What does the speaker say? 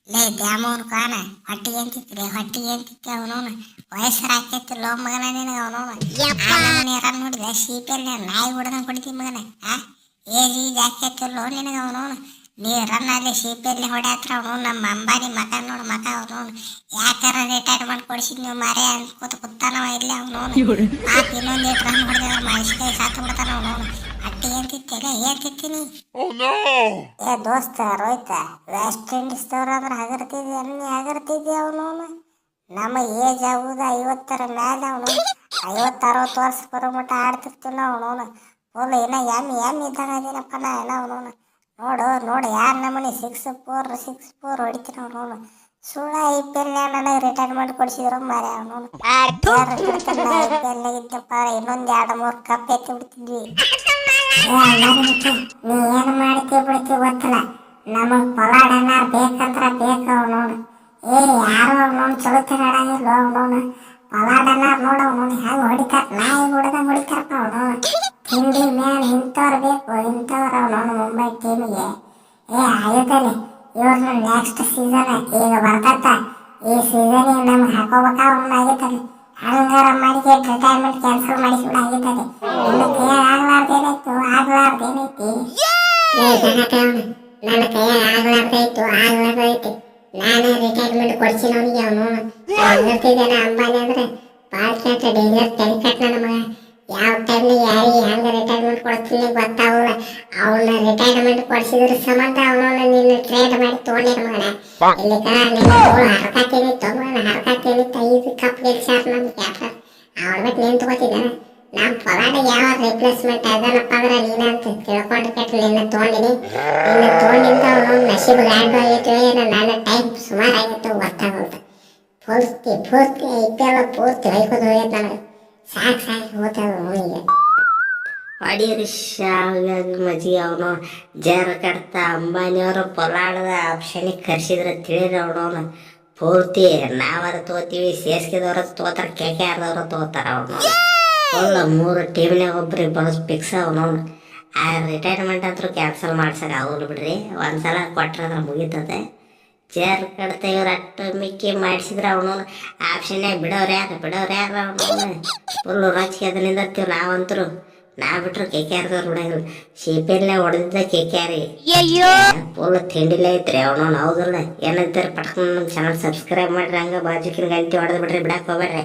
ಲೇ ದ್ಯಾಮವ್ನ ಕಾನ ಹೊಟ್ಟಿಗೆ ಅಂತಿತ್ರಿ ಹೊಟ್ಟಿಗೆ ಅಂತಿತ್ತು ಅವನವನು ವಯಸ್ಸರ ಹಾಕೈತಿ ಲೋ ಮಗನ ನಿನಗೆ ಅವನವನು ಮನೆ ಯಾರು ನೋಡಿದ ಸೀಪೆಲ್ಲ ನಾಯಿ ಹೊಡೆದಂಗೆ ಹೊಡಿತೀವಿ ಮಗನ ಏಜ್ ಈಗ ಹಾಕೈತಿಲ್ಲೋ ನಿನಗೆ ಅವನವನು ನೀ ರನ್ ಅಲ್ಲಿ ಸೀಪೆಲ್ಲಿ ಹೊಡ್ಯಾತ್ರ ಅವನು ನಮ್ಮ ಅಂಬಾನಿ ಮಕ ನೋಡು ಮಕ ಅವನವನು ಯಾಕಾರ ರಿಟೈರ್ಮೆಂಟ್ ಕೊಡಿಸಿದ್ ನೀವು ಮಾರೇ ಅನ್ಕೋತ ಕುತ್ತಾನವ ಇಲ್ಲ ಅವನವನು ಪಾಪ ಇನ್ನೊಂದು ಏಟ್ ರನ್ ಹೊಡೆದ್ರೆ ಮನುಷ್ಯ ಸಾತು ಬಿಡ್ತಾನ ಅವನವನು ಅಟ್ಟಿ ಅಂತಿತ್ತಿಲ್ಲ ಏನ್ ತಿಂತೀನಿ ಏ ದೋಸ್ತ ರೋಹಿತ ವೆಸ್ಟ್ ಇಂಡೀಸ್ ದವ್ರ ಅಂದ್ರೆ ಹಗರ್ತಿದ್ಯ ನೀ ಹಗರ್ತಿದ್ಯ ಅವನವನು ನಮ್ಮ ಏಜ್ ಆಗುದ 50ರ ಮೇಲೆ ಅವನು 50-60 ವರ್ಷ ಬರೋ ಮಟ್ಟ ಆಡ್ತಿರ್ತಿಲ್ಲ ಅವನವನು ಫುಲ್ ಏನ ಎಮ್ಮಿ ಇದ್ದಂಗ ಅದೇನಪ್ಪ ನಾ ಎಲ್ಲ ಅವನವನು ನೋಡು ಯಾರು ನಮ್ಮನೆ 6-4 ಹೊಡಿತೀನಿ ಅವನವನು ಸುಳ್ಳ IPL ನನಗೆ ರಿಟೈರ್ಮೆಂಟ್ ಕೊಡಿಸಿದ್ರು ಮಾರೆ ಅವನವನು IPL ಇದ್ದಪ್ಪ ಇನ್ನೊಂದು 2-3 ಕಪ್ ಎತ್ತಿ ಬಿಡ್ತಿದ್ವಿ. ನೀ ಏನು ಮಾಡ್ತಿ ಬಿಡ್ತಿ ಗೊತ್ತಿಲ್ಲ ನಮಗ್ ಪೊಲಾಡನ ಬೇಕಂದ್ರ ಬೇಕ ಅವನವನು ಯಾರು ಅವನವನು ಚಲೋತಿನ ಆಡಂಗಿಲ್ಲ ಅವನವನು ಪೊಲಾಡನ ನೋಡ ಅವನವನು ಹೆಂಗ್ ಹೊಡಿತಾರ ನಾಯಿ ಹೊಡೆದಂಗ ಹೊಡಿತಾರಪ್ಪ ಅವನವನು ತಿಂಡಿ ಮ್ಯಾನ್ ಇಂಥವ್ರು ಬೇಕು ಇಂಥವ್ರು ಅವನವನು ಮುಂಬೈ ಟೀಮಿಗೆ ಆಯುಧಲಿ ಇವ್ರನ್ನ ನೆಕ್ಸ್ಟ್ ಸೀಸನ್ ಈಗ ಬರ್ತತ್ತ ಈ ಸೀಸನ್ ನಮ್ಗೆ ಹಾಕೋಬೇಕ ಅವನ್ನ ಆಗಿದ್ದಾನೆ ಹಂಗಾರ ಮಾಡಿ ರಿಟೈರ್ಮೆಂಟ್ ಕ್ಯಾನ್ಸಲ್ ಮಾಡಿಸ್ಬಿಡ ಆಗಿದ್ದಾರೆ ನನ್ನ ಕೈಯಾಗ ಆಗ್ಲಾರ್ದೇನೈತಿ ನನ್ನ ಕೈಯಾಗ ಆಗ್ಲಾರ್ದೈತಿ ನಾನೇ ರಿಟೈರ್ಮೆಂಟ್ ಕೊಡ್ಸಿನ ಅವನಿಗೆ ಅವನು ಅಂದಿರ್ತಿದ್ದೇನೆ ಅಂಬಾನಿ ಅಂದ್ರೆ ಭಾಳ ಕೆಟ್ಟ ಡೇಂಜರ್ ತೆರಿಕಟ್ ನನ್ನ ಮಗ ಯಾವ ಟೈಮ್ಲಿ ಯಾರಿಗೆ ಹೆಂಗ ರಿಟೈರ್ಮೆಂಟ್ ಕೊಡ್ತೀನಿ ಗೊತ್ತಾಗಲ್ಲ ಅವನ್ನ ರಿಟೈರ್ಮೆಂಟ್ ಕೊಡ್ಸಿದ್ರ ಸಂಬಂಧ ಅವನವನ್ನ ನಿನ್ನ ಟ್ರೇಡ್ ಮಾಡಿ ತೊಗೊಂಡಿರ ಮಗನ ಇಲ್ಲಿ ನಿನ್ನ ತೋಳು ಹರ್ಕಾತೀನಿ ತಗೊಂಡು ಹರ್ಕಾತೀನಿ 5 ಕಪ್ ಗೆಲ್ಸಾರ ನಮ್ಗೆ ಯಾರ ಅವ್ರ ಬಿಟ್ಟು ನೀನು ತಗೋತಿದ್ದಾನೆ ನಮ್ಮ ಪೊಲಾಡ ಯಾವ ರಿಪ್ಲೇಸ್ಮೆಂಟ್ ಅದನಪ್ಪ ಅಂದ್ರೆ ನೀನಂತ ತಿಳ್ಕೊಂಡು ಕೆಟ್ಟು ನಿನ್ನ ತೊಗೊಂಡಿಂದ ಅವನು ನಶೀಬ್ ಲ್ಯಾಂಡ್ ಆಗೈತೆ ನನ್ನ ಟೈಮ್ ಸುಮಾರು ಆಗಿತ್ತು ಗೊತ್ತಾಗಲ್ದು ಪೂರ್ತಿ IPL ಪೂರ್ತಿ ಹೊಯ್ಕೋದು ಹೋಗೈತೆ ನನಗೆ ಸಾಕು ಹೋಗ್ತದೆ ಅವನಿಗೆ ಹೊಡೀರಿ ಶಾವ್ಯಾಗ ಮಜ್ಜಿಗೆ ಅವನು ಜರ ಕಡ್ತ ಅಂಬಾನಿಯವರು ಪೊಲಾಡದ ಆಪ್ಷನಿಗೆ ಕರ್ಸಿದ್ರೆ ತಿಳಿರಿ ಅವನವನು ಪೂರ್ತಿ ನಾವರ ತಗೋತೀವಿ CSKದವ್ರ ತಗೋತಾರ KKRದವ್ರ ತಗೋತಾರ ಅವನು ಫುಲ್ 3 ಟೀಮ್ನಾಗ ಒಬ್ರಿಗೆ ಬಳಸ್ ಫಿಕ್ಸ್ ಅವನವನು ಆ ರಿಟೈರ್ಮೆಂಟ್ ಅಂತೂ ಕ್ಯಾನ್ಸಲ್ ಮಾಡ್ಸಕ್ಕೆ ಆಗೋಲ್ಲ ಬಿಡ್ರಿ ಒಂದ್ಸಲ ಕೊಟ್ರಂದ್ರೆ ಮುಗೀತದೆ ಜರ್ ಕಡ್ತ ಇವ್ರು ಅಟ್ಟು ಮಿಕ್ಕಿ ಮಾಡಿಸಿದ್ರೆ ಅವನು ಆಪ್ಷನ್ಯಾಗ ಬಿಡೋರು ಯಾರು ಅವನು ಫುಲ್ ರೊಚ್ಚಿಗೆ ಅದರಿಂದ ನಾವಂತರು ನಾ ಬಿಟ್ರು KKRದವ್ರು ಬಿಡಂಗಿಲ್ಲ CPL ಹೊಡೆದಿದ್ದ KKR ಫುಲ್ ತಿಂಡಿಲೇ ಐತ್ರಿ ಅವನು ಹೌದಲ್ಲ ಏನಂತಾರೆ ಪಟ್ಕೊಂಡು ನಮ್ಮ ಚಾನಲ್ ಸಬ್ಸ್ಕ್ರೈಬ್ ಮಾಡ್ರಿ ಹಂಗೆ ಬಾಜುಕಿನ ಗಂಟೆ ಹೊಡೆದು ಬಿಡ್ರಿ ಬಿಡಕ್ಕೆ ಹೋಗ್ಬೇಡ್ರಿ.